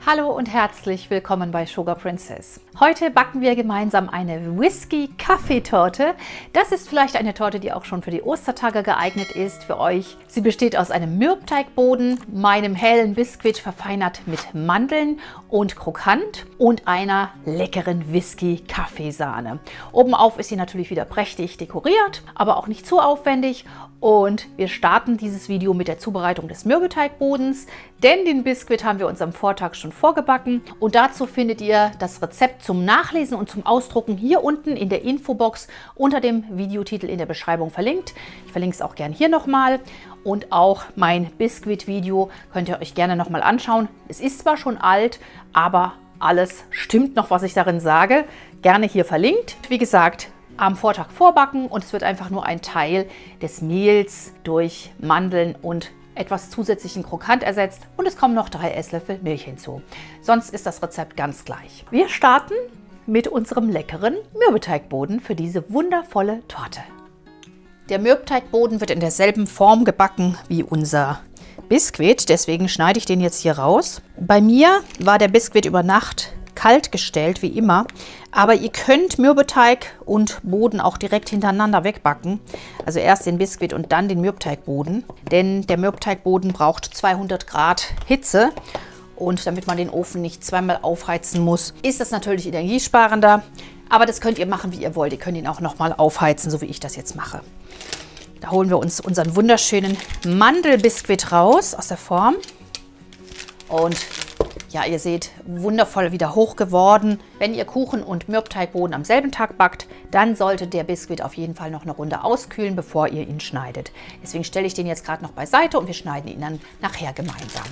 Hallo und herzlich willkommen bei Sugar Princess. Heute backen wir gemeinsam eine Whisky-Kaffeetorte. Das ist vielleicht eine Torte, die auch schon für die Ostertage geeignet ist für euch. Sie besteht aus einem Mürbteigboden, meinem hellen Biskuit verfeinert mit Mandeln und krokant und einer leckeren Whisky-Kaffeesahne. Obenauf ist sie natürlich wieder prächtig dekoriert, aber auch nicht zu aufwendig. Und wir starten dieses Video mit der Zubereitung des Mürbeteigbogens, denn den Biskuit haben wir uns am Vortag schon vorgebacken. Und dazu findet ihr das Rezept zum Nachlesen und zum Ausdrucken hier unten in der Infobox unter dem Videotitel in der Beschreibung verlinkt. Ich verlinke es auch gerne hier nochmal. Und auch mein Biskuit-Video könnt ihr euch gerne nochmal anschauen. Es ist zwar schon alt, aber alles stimmt noch, was ich darin sage. Gerne hier verlinkt. Wie gesagt, am Vortag vorbacken und es wird einfach nur ein Teil des Mehls durch Mandeln und etwas zusätzlichen Krokant ersetzt und es kommen noch 3 Esslöffel Milch hinzu. Sonst ist das Rezept ganz gleich. Wir starten mit unserem leckeren Mürbeteigboden für diese wundervolle Torte. Der Mürbeteigboden wird in derselben Form gebacken wie unser Biskuit, deswegen schneide ich den jetzt hier raus. Bei mir war der Biskuit über Nacht kalt gestellt, wie immer, aber ihr könnt Mürbeteig und Boden auch direkt hintereinander wegbacken. Also erst den Biskuit und dann den Mürbeteigboden, denn der Mürbeteigboden braucht 200 Grad Hitze und damit man den Ofen nicht zweimal aufheizen muss, ist das natürlich energiesparender, aber das könnt ihr machen, wie ihr wollt. Ihr könnt ihn auch nochmal aufheizen, so wie ich das jetzt mache. Da holen wir uns unseren wunderschönen Mandelbiskuit raus aus der Form und ja, ihr seht, wundervoll wieder hoch geworden. Wenn ihr Kuchen und Mürbeteigboden am selben Tag backt, dann sollte der Biskuit auf jeden Fall noch eine Runde auskühlen, bevor ihr ihn schneidet. Deswegen stelle ich den jetzt gerade noch beiseite und wir schneiden ihn dann nachher gemeinsam.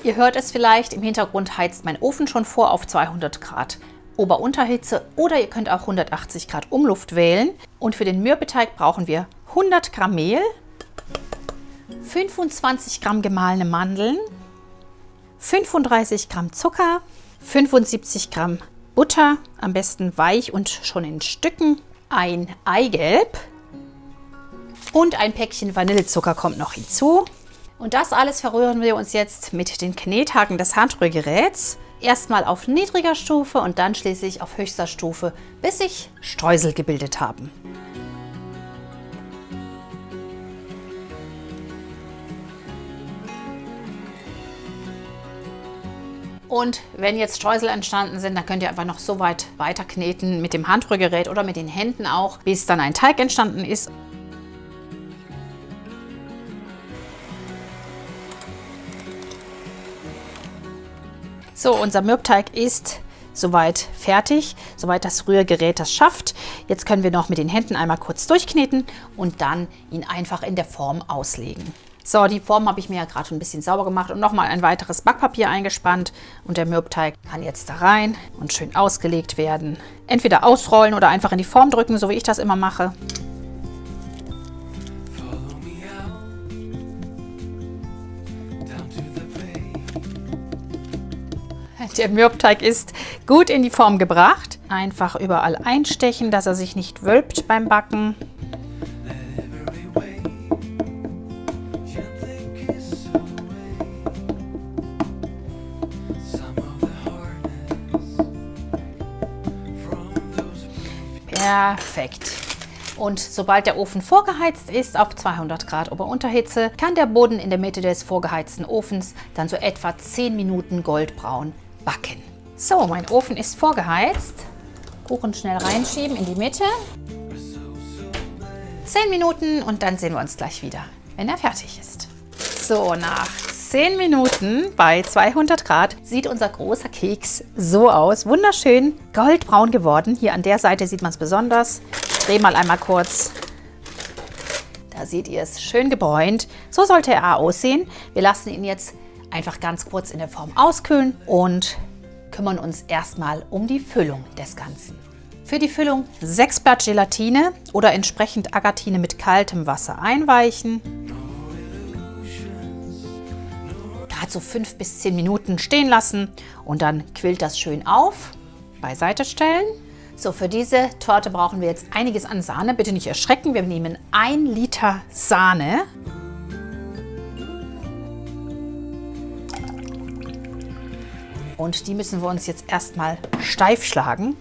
Ihr hört es vielleicht, im Hintergrund heizt mein Ofen schon vor auf 200 Grad Ober-Unterhitze oder ihr könnt auch 180 Grad Umluft wählen. Und für den Mürbeteig brauchen wir 100 Gramm Mehl, 25 Gramm gemahlene Mandeln, 35 Gramm Zucker, 75 Gramm Butter, am besten weich und schon in Stücken, ein Eigelb und ein Päckchen Vanillezucker kommt noch hinzu. Und das alles verrühren wir uns jetzt mit den Knethaken des Handrührgeräts. Erstmal auf niedriger Stufe und dann schließlich auf höchster Stufe, bis sich Streusel gebildet haben. Und wenn jetzt Streusel entstanden sind, dann könnt ihr einfach noch so weit weiter kneten mit dem Handrührgerät oder mit den Händen auch, bis dann ein Teig entstanden ist. So, unser Mürbeteig ist soweit fertig, soweit das Rührgerät das schafft. Jetzt können wir noch mit den Händen einmal kurz durchkneten und dann ihn einfach in der Form auslegen. So, die Form habe ich mir ja gerade schon ein bisschen sauber gemacht und nochmal ein weiteres Backpapier eingespannt. Und der Mürbeteig kann jetzt da rein und schön ausgelegt werden. Entweder ausrollen oder einfach in die Form drücken, so wie ich das immer mache. Der Mürbeteig ist gut in die Form gebracht. Einfach überall einstechen, dass er sich nicht wölbt beim Backen. Perfekt. Und sobald der Ofen vorgeheizt ist auf 200 Grad Ober-Unterhitze, kann der Boden in der Mitte des vorgeheizten Ofens dann so etwa 10 Minuten goldbraun backen. So, mein Ofen ist vorgeheizt. Kuchen schnell reinschieben in die Mitte. 10 Minuten und dann sehen wir uns gleich wieder, wenn er fertig ist. So, nach 10 Minuten bei 200 Grad sieht unser großer Keks so aus. Wunderschön goldbraun geworden. Hier an der Seite sieht man es besonders. Ich drehe mal einmal kurz. Da seht ihr es, schön gebräunt. So sollte er aussehen. Wir lassen ihn jetzt einfach ganz kurz in der Form auskühlen und kümmern uns erstmal um die Füllung des Ganzen. Für die Füllung 6 Blatt Gelatine oder entsprechend Agatine mit kaltem Wasser einweichen. So 5 bis 10 Minuten stehen lassen und dann quillt das schön auf. Beiseite stellen. So, für diese Torte brauchen wir jetzt einiges an Sahne. Bitte nicht erschrecken, wir nehmen 1 Liter Sahne. Und die müssen wir uns jetzt erstmal steif schlagen.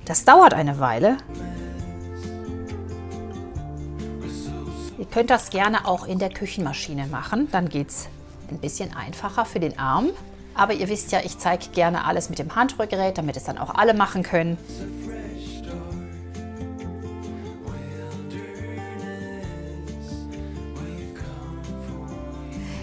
Das dauert eine Weile. Ihr könnt das gerne auch in der Küchenmaschine machen, dann geht es ein bisschen einfacher für den Arm. Aber ihr wisst ja, ich zeige gerne alles mit dem Handrührgerät, damit es dann auch alle machen können.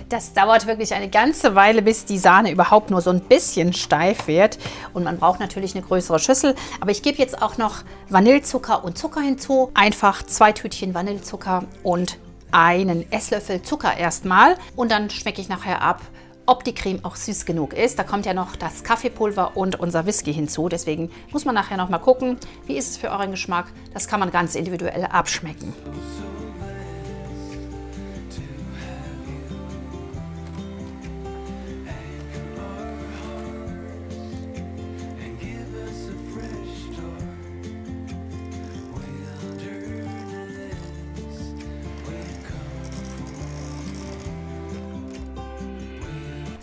Das dauert wirklich eine ganze Weile, bis die Sahne überhaupt nur so ein bisschen steif wird. Und man braucht natürlich eine größere Schüssel. Aber ich gebe jetzt auch noch Vanillezucker und Zucker hinzu. Einfach 2 Tütchen Vanillezucker und einen Esslöffel Zucker erstmal. Und dann schmecke ich nachher ab, ob die Creme auch süß genug ist. Da kommt ja noch das Kaffeepulver und unser Whisky hinzu. Deswegen muss man nachher noch mal gucken, wie ist es für euren Geschmack. Das kann man ganz individuell abschmecken.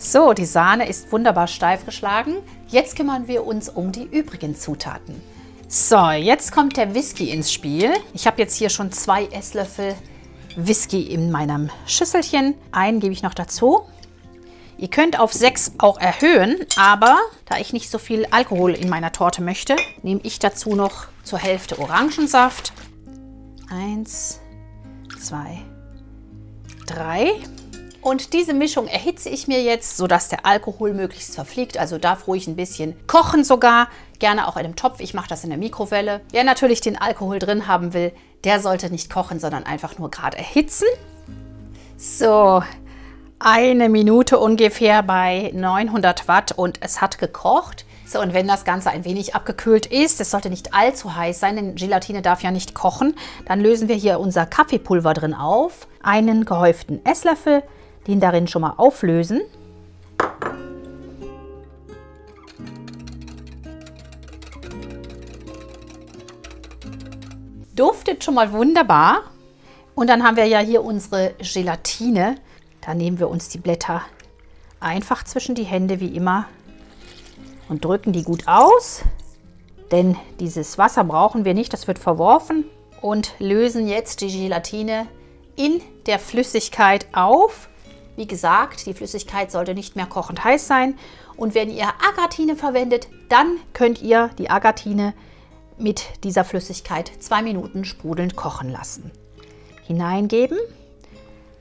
So, die Sahne ist wunderbar steif geschlagen. Jetzt kümmern wir uns um die übrigen Zutaten. So, jetzt kommt der Whisky ins Spiel. Ich habe jetzt hier schon 2 Esslöffel Whisky in meinem Schüsselchen. Einen gebe ich noch dazu. Ihr könnt auf 6 auch erhöhen, aber da ich nicht so viel Alkohol in meiner Torte möchte, nehme ich dazu noch zur Hälfte Orangensaft. 1, 2, 3. Und diese Mischung erhitze ich mir jetzt, sodass der Alkohol möglichst verfliegt. Also darf ruhig ein bisschen kochen sogar. Gerne auch in einem Topf. Ich mache das in der Mikrowelle. Wer natürlich den Alkohol drin haben will, der sollte nicht kochen, sondern einfach nur gerade erhitzen. So, 1 Minute ungefähr bei 900 Watt und es hat gekocht. So, und wenn das Ganze ein wenig abgekühlt ist, es sollte nicht allzu heiß sein, denn Gelatine darf ja nicht kochen, dann lösen wir hier unser Kaffeepulver drin auf. Einen gehäuften Esslöffel, den darin schon mal auflösen. Duftet schon mal wunderbar. Und dann haben wir ja hier unsere Gelatine. Da nehmen wir uns die Blätter einfach zwischen die Hände wie immer und drücken die gut aus. Denn dieses Wasser brauchen wir nicht, das wird verworfen. Und lösen jetzt die Gelatine in der Flüssigkeit auf. Wie gesagt, die Flüssigkeit sollte nicht mehr kochend heiß sein. Und wenn ihr Agatine verwendet, dann könnt ihr die Agatine mit dieser Flüssigkeit 2 Minuten sprudelnd kochen lassen. Hineingeben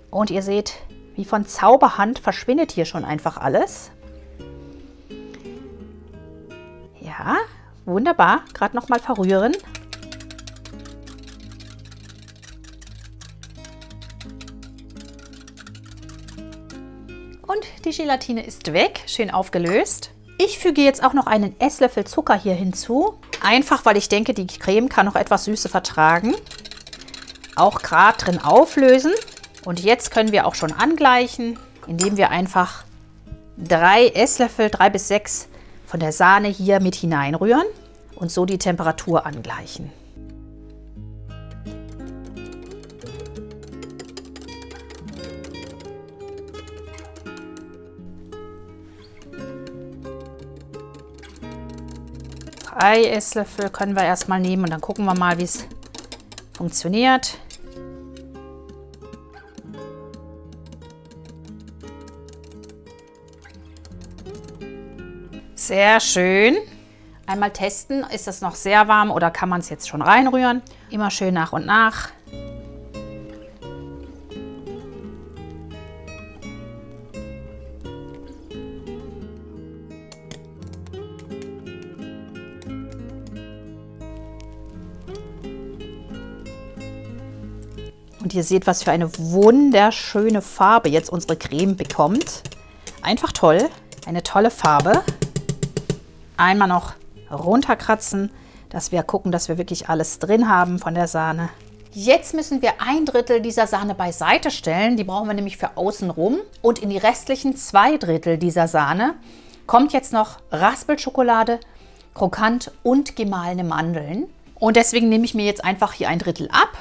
und ihr seht, wie von Zauberhand verschwindet hier schon einfach alles. Ja, wunderbar. Gerade noch mal verrühren. Und die Gelatine ist weg, schön aufgelöst. Ich füge jetzt auch noch einen Esslöffel Zucker hier hinzu. Einfach, weil ich denke, die Creme kann noch etwas Süße vertragen. Auch gerade drin auflösen. Und jetzt können wir auch schon angleichen, indem wir einfach 3 Esslöffel, 3 bis 6 von der Sahne hier mit hineinrühren und so die Temperatur angleichen. Drei Esslöffel können wir erstmal nehmen und dann gucken wir mal, wie es funktioniert. Sehr schön. Einmal testen, ist das noch sehr warm oder kann man es jetzt schon reinrühren? Immer schön nach und nach. Und ihr seht, was für eine wunderschöne Farbe jetzt unsere Creme bekommt. Einfach toll, eine tolle Farbe. Einmal noch runterkratzen, dass wir gucken, dass wir wirklich alles drin haben von der Sahne. Jetzt müssen wir 1/3 dieser Sahne beiseite stellen. Die brauchen wir nämlich für außenrum. Und in die restlichen 2/3 dieser Sahne kommt jetzt noch Raspelschokolade, krokant und gemahlene Mandeln. Und deswegen nehme ich mir jetzt einfach hier 1/3 ab.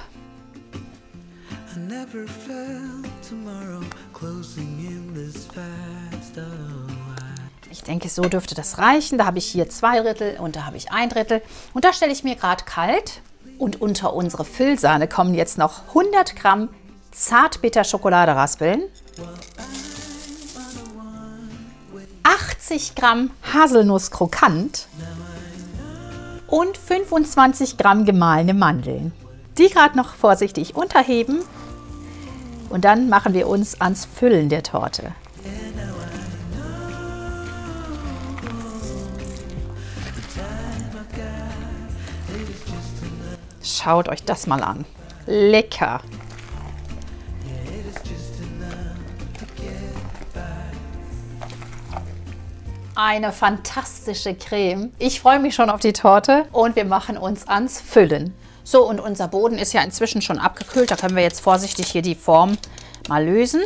Ich denke, so dürfte das reichen. Da habe ich hier 2 Drittel und da habe ich 1 Drittel. Und da stelle ich mir gerade kalt. Und unter unsere Füllsahne kommen jetzt noch 100 Gramm Zartbitter-Schokolade-Raspeln, 80 Gramm Haselnuss-Krokant und 25 Gramm gemahlene Mandeln. Die gerade noch vorsichtig unterheben. Und dann machen wir uns ans Füllen der Torte. Schaut euch das mal an. Lecker. Eine fantastische Creme. Ich freue mich schon auf die Torte und wir machen uns ans Füllen. So, und unser Boden ist ja inzwischen schon abgekühlt. Da können wir jetzt vorsichtig hier die Form mal lösen.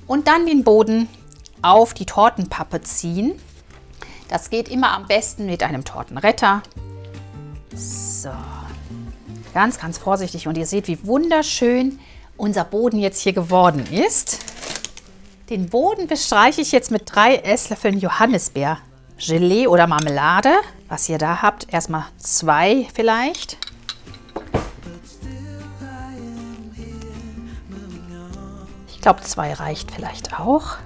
Und dann den Boden auf die Tortenpappe ziehen. Das geht immer am besten mit einem Tortenretter. So, ganz, ganz vorsichtig. Und ihr seht, wie wunderschön unser Boden jetzt hier geworden ist. Den Boden bestreiche ich jetzt mit 3 Esslöffeln Johannisbeer-Gelee oder Marmelade. Was ihr da habt, erstmal 2 vielleicht. Ich glaube, 2 reicht vielleicht auch.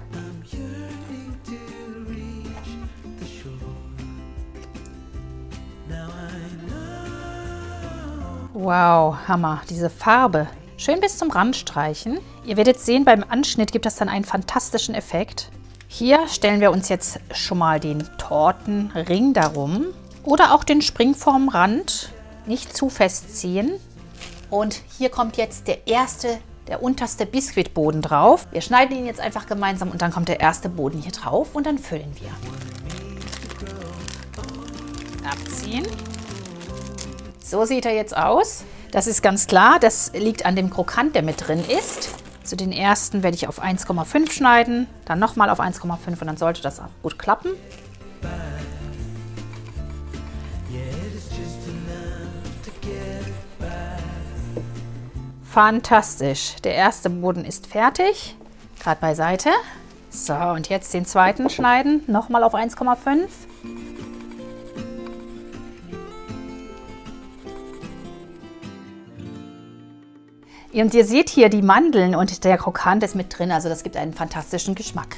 Wow, Hammer, diese Farbe. Schön bis zum Rand streichen. Ihr werdet sehen, beim Anschnitt gibt es dann einen fantastischen Effekt. Hier stellen wir uns jetzt schon mal den Tortenring darum oder auch den Springformrand. Nicht zu festziehen. Und hier kommt jetzt der unterste Biskuitboden drauf. Wir schneiden ihn jetzt einfach gemeinsam und dann kommt der erste Boden hier drauf und dann füllen wir. Abziehen. So sieht er jetzt aus. Das ist ganz klar, das liegt an dem Krokant, der mit drin ist. Also den ersten werde ich auf 1,5 schneiden, dann nochmal auf 1,5 und dann sollte das auch gut klappen. Fantastisch. Der erste Boden ist fertig, gerade beiseite. So, und jetzt den zweiten schneiden, nochmal auf 1,5. Und ihr seht hier die Mandeln und der Krokant ist mit drin, also das gibt einen fantastischen Geschmack.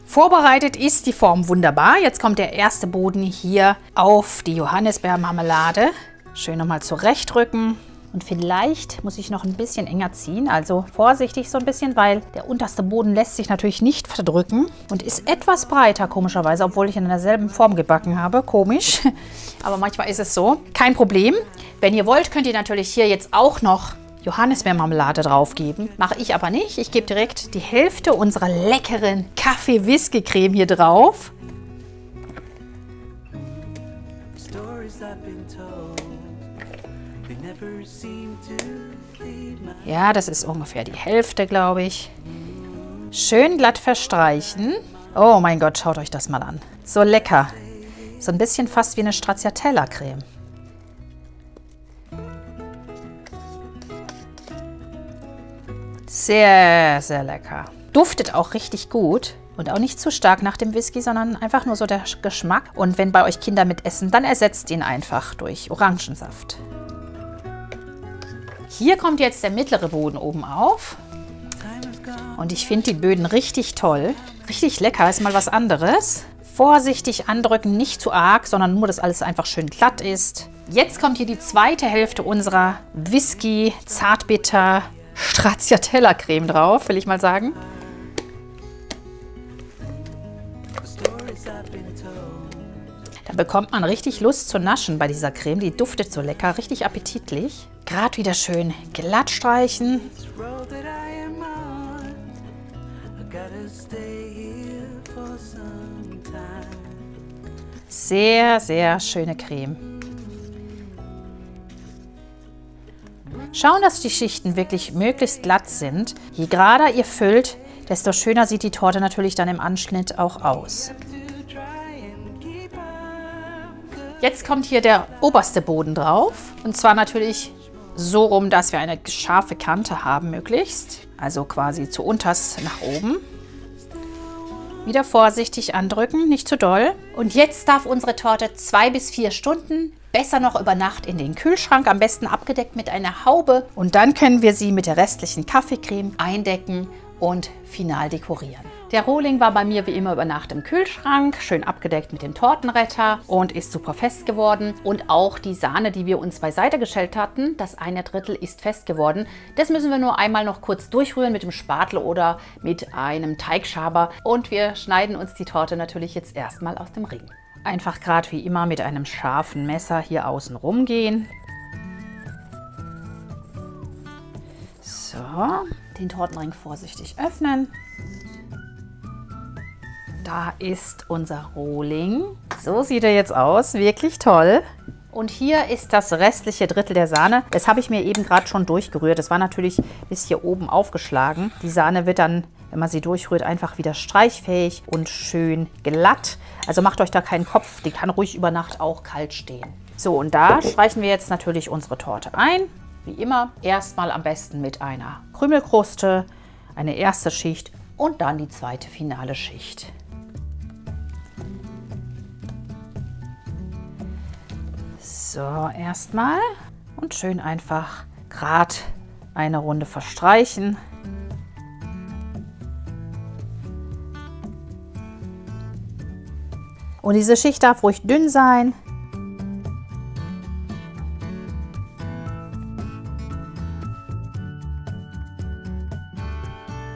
Vorbereitet ist die Form wunderbar. Jetzt kommt der erste Boden hier auf die Johannisbeermarmelade. Schön nochmal zurechtrücken. Und vielleicht muss ich noch ein bisschen enger ziehen, also vorsichtig so ein bisschen, weil der unterste Boden lässt sich natürlich nicht verdrücken und ist etwas breiter, komischerweise, obwohl ich in derselben Form gebacken habe. Komisch, aber manchmal ist es so. Kein Problem. Wenn ihr wollt, könnt ihr natürlich hier jetzt auch noch Johannisbeermarmelade drauf geben. Mache ich aber nicht. Ich gebe direkt die Hälfte unserer leckeren Kaffee-Whisky-Creme hier drauf. Ja, das ist ungefähr die Hälfte, glaube ich. Schön glatt verstreichen. Oh mein Gott, schaut euch das mal an. So lecker. So ein bisschen fast wie eine Stracciatella-Creme. Sehr, sehr lecker. Duftet auch richtig gut und auch nicht zu stark nach dem Whisky, sondern einfach nur so der Geschmack. Und wenn bei euch Kinder mit essen, dann ersetzt ihn einfach durch Orangensaft. Hier kommt jetzt der mittlere Boden oben auf. Und ich finde die Böden richtig toll. Richtig lecker, ist mal was anderes. Vorsichtig andrücken, nicht zu arg, sondern nur, dass alles einfach schön glatt ist. Jetzt kommt hier die zweite Hälfte unserer Whisky Zartbitter Stracciatella-Creme drauf, will ich mal sagen. Da bekommt man richtig Lust zu naschen bei dieser Creme. Die duftet so lecker, richtig appetitlich. Gerade wieder schön glatt streichen. Sehr, sehr schöne Creme. Schauen, dass die Schichten wirklich möglichst glatt sind. Je gerader ihr füllt, desto schöner sieht die Torte natürlich dann im Anschnitt auch aus. Jetzt kommt hier der oberste Boden drauf. Und zwar natürlich so rum, dass wir eine scharfe Kante haben möglichst. Also quasi zu unterst nach oben. Wieder vorsichtig andrücken, nicht zu doll. Und jetzt darf unsere Torte 2 bis 4 Stunden, besser noch über Nacht in den Kühlschrank, am besten abgedeckt mit einer Haube. Und dann können wir sie mit der restlichen Kaffeecreme eindecken und final dekorieren. Der Rohling war bei mir wie immer über Nacht im Kühlschrank, schön abgedeckt mit dem Tortenretter und ist super fest geworden. Und auch die Sahne, die wir uns beiseite gestellt hatten, das 1/3 ist fest geworden. Das müssen wir nur einmal noch kurz durchrühren mit dem Spatel oder mit einem Teigschaber. Und wir schneiden uns die Torte natürlich jetzt erstmal aus dem Ring. Einfach gerade wie immer mit einem scharfen Messer hier außen rumgehen. So, den Tortenring vorsichtig öffnen. Da ist unser Rohling. So sieht er jetzt aus, wirklich toll. Und hier ist das restliche Drittel der Sahne. Das habe ich mir eben gerade schon durchgerührt. Das war natürlich bis hier oben aufgeschlagen. Die Sahne wird dann, wenn man sie durchrührt, einfach wieder streichfähig und schön glatt. Also macht euch da keinen Kopf, die kann ruhig über Nacht auch kalt stehen. So, und da streichen wir jetzt natürlich unsere Torte ein. Wie immer, erstmal am besten mit einer Krümelkruste, eine erste Schicht und dann die zweite finale Schicht. So, erstmal und schön einfach gerade eine Runde verstreichen. Und diese Schicht darf ruhig dünn sein.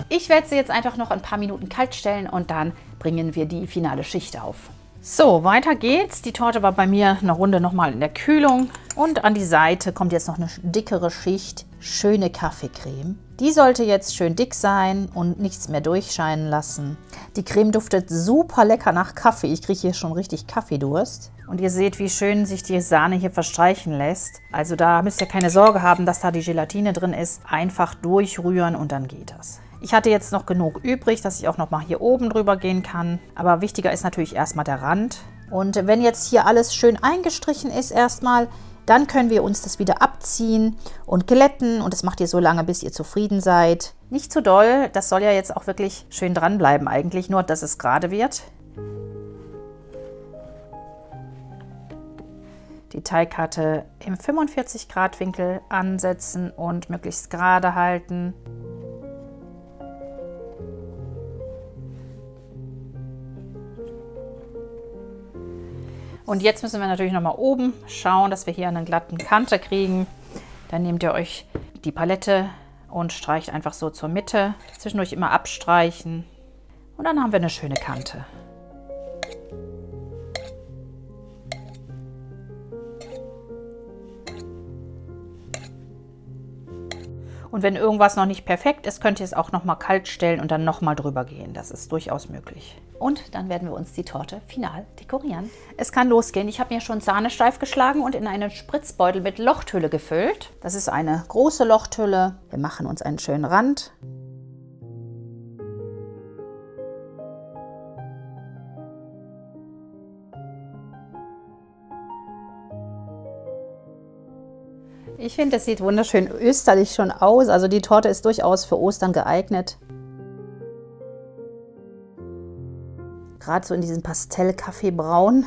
Ich werde sie jetzt einfach noch ein paar Minuten kalt stellen und dann bringen wir die finale Schicht auf. So, weiter geht's. Die Torte war bei mir eine Runde nochmal in der Kühlung. Und an die Seite kommt jetzt noch eine dickere Schicht schöne Kaffeecreme. Die sollte jetzt schön dick sein und nichts mehr durchscheinen lassen. Die Creme duftet super lecker nach Kaffee. Ich kriege hier schon richtig Kaffeedurst. Und ihr seht, wie schön sich die Sahne hier verstreichen lässt. Also da müsst ihr keine Sorge haben, dass da die Gelatine drin ist. Einfach durchrühren und dann geht das. Ich hatte jetzt noch genug übrig, dass ich auch noch mal hier oben drüber gehen kann. Aber wichtiger ist natürlich erstmal der Rand. Und wenn jetzt hier alles schön eingestrichen ist erstmal, dann können wir uns das wieder abziehen und glätten. Und das macht ihr so lange, bis ihr zufrieden seid. Nicht zu doll, das soll ja jetzt auch wirklich schön dranbleiben eigentlich, nur dass es gerade wird. Die Teigkarte im 45-Grad-Winkel ansetzen und möglichst gerade halten. Und jetzt müssen wir natürlich noch mal oben schauen, dass wir hier eine glatte Kante kriegen. Dann nehmt ihr euch die Palette und streicht einfach so zur Mitte. Zwischendurch immer abstreichen. Und dann haben wir eine schöne Kante. Und wenn irgendwas noch nicht perfekt ist, könnt ihr es auch noch mal kalt stellen und dann noch mal drüber gehen. Das ist durchaus möglich. Und dann werden wir uns die Torte final dekorieren. Es kann losgehen. Ich habe mir schon Sahne steif geschlagen und in einen Spritzbeutel mit Lochthülle gefüllt. Das ist eine große Lochthülle. Wir machen uns einen schönen Rand. Ich finde, das sieht wunderschön österlich schon aus. Also die Torte ist durchaus für Ostern geeignet. Gerade so in diesem Pastell-Kaffeebraun.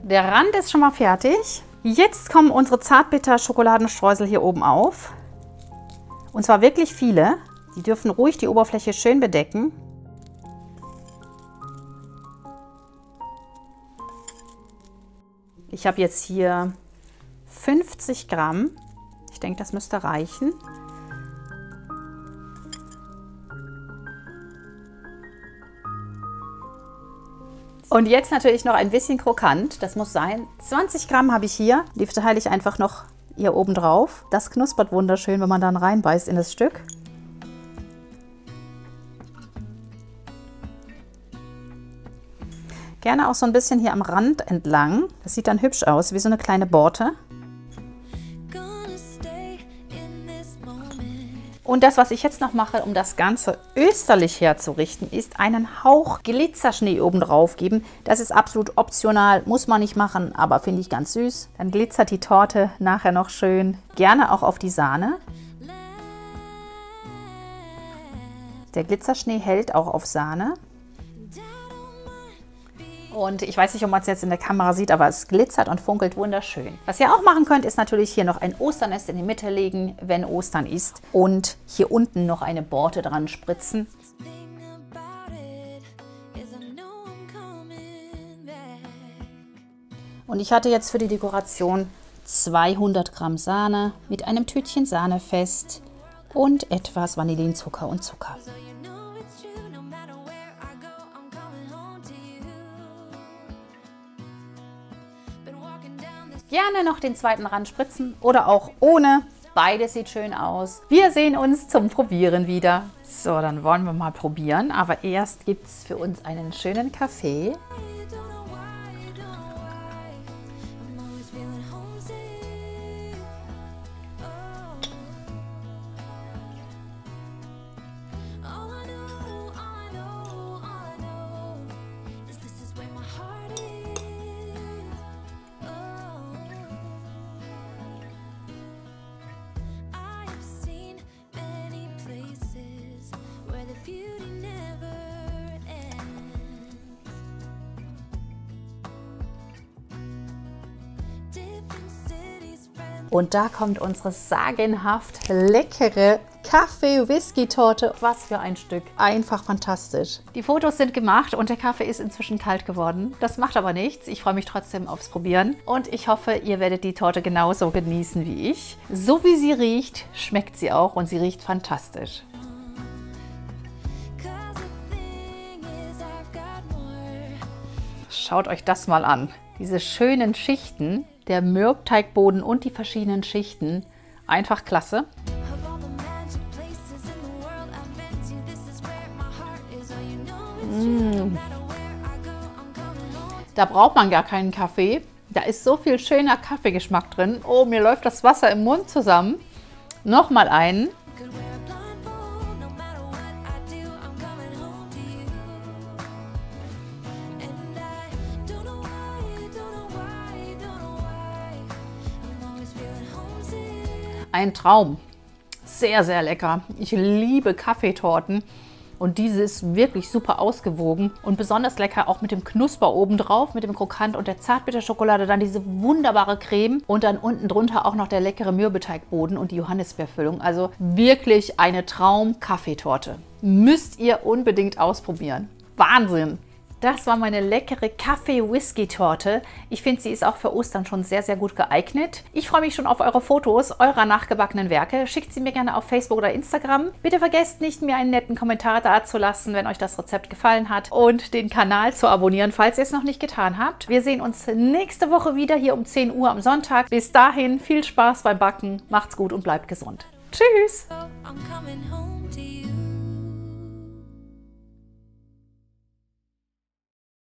Der Rand ist schon mal fertig. Jetzt kommen unsere Zartbitter-Schokoladenstreusel hier oben auf. Und zwar wirklich viele. Die dürfen ruhig die Oberfläche schön bedecken. Ich habe jetzt hier 50 Gramm. Ich denke, das müsste reichen. Und jetzt natürlich noch ein bisschen krokant, das muss sein. 20 Gramm habe ich hier, die verteile ich einfach noch hier oben drauf. Das knuspert wunderschön, wenn man dann reinbeißt in das Stück. Gerne auch so ein bisschen hier am Rand entlang. Das sieht dann hübsch aus, wie so eine kleine Borte. Und das, was ich jetzt noch mache, um das Ganze österlich herzurichten, ist einen Hauch Glitzerschnee oben drauf geben. Das ist absolut optional, muss man nicht machen, aber finde ich ganz süß. Dann glitzert die Torte nachher noch schön, gerne auch auf die Sahne. Der Glitzerschnee hält auch auf Sahne. Und ich weiß nicht, ob man es jetzt in der Kamera sieht, aber es glitzert und funkelt wunderschön. Was ihr auch machen könnt, ist natürlich hier noch ein Osternest in die Mitte legen, wenn Ostern ist. Und hier unten noch eine Borte dran spritzen. Und ich hatte jetzt für die Dekoration 200 Gramm Sahne mit einem Tütchen Sahnefest und etwas Vanillinzucker und Zucker. Gerne noch den zweiten Rand spritzen oder auch ohne. Beides sieht schön aus. Wir sehen uns zum Probieren wieder. So, dann wollen wir mal probieren. Aber erst gibt es für uns einen schönen Kaffee. Und da kommt unsere sagenhaft leckere Kaffee-Whisky-Torte. Was für ein Stück. Einfach fantastisch. Die Fotos sind gemacht und der Kaffee ist inzwischen kalt geworden. Das macht aber nichts. Ich freue mich trotzdem aufs Probieren. Und ich hoffe, ihr werdet die Torte genauso genießen wie ich. So wie sie riecht, schmeckt sie auch und sie riecht fantastisch. Schaut euch das mal an. Diese schönen Schichten, der Mürbteigboden und die verschiedenen Schichten. Einfach klasse. Da braucht man gar keinen Kaffee. Da ist so viel schöner Kaffeegeschmack drin. Oh, mir läuft das Wasser im Mund zusammen. Nochmal einen. Ein Traum. Sehr, sehr lecker. Ich liebe Kaffeetorten und diese ist wirklich super ausgewogen und besonders lecker auch mit dem Knusper oben drauf, mit dem Krokant und der Zartbitterschokolade, dann diese wunderbare Creme und dann unten drunter auch noch der leckere Mürbeteigboden und die Johannisbeerfüllung. Also wirklich eine Traum-Kaffeetorte. Müsst ihr unbedingt ausprobieren. Wahnsinn! Das war meine leckere Kaffee-Whisky-Torte. Ich finde, sie ist auch für Ostern schon sehr, sehr gut geeignet. Ich freue mich schon auf eure Fotos eurer nachgebackenen Werke. Schickt sie mir gerne auf Facebook oder Instagram. Bitte vergesst nicht, mir einen netten Kommentar dazulassen, wenn euch das Rezept gefallen hat und den Kanal zu abonnieren, falls ihr es noch nicht getan habt. Wir sehen uns nächste Woche wieder hier um 10 Uhr am Sonntag. Bis dahin viel Spaß beim Backen, macht's gut und bleibt gesund. Tschüss!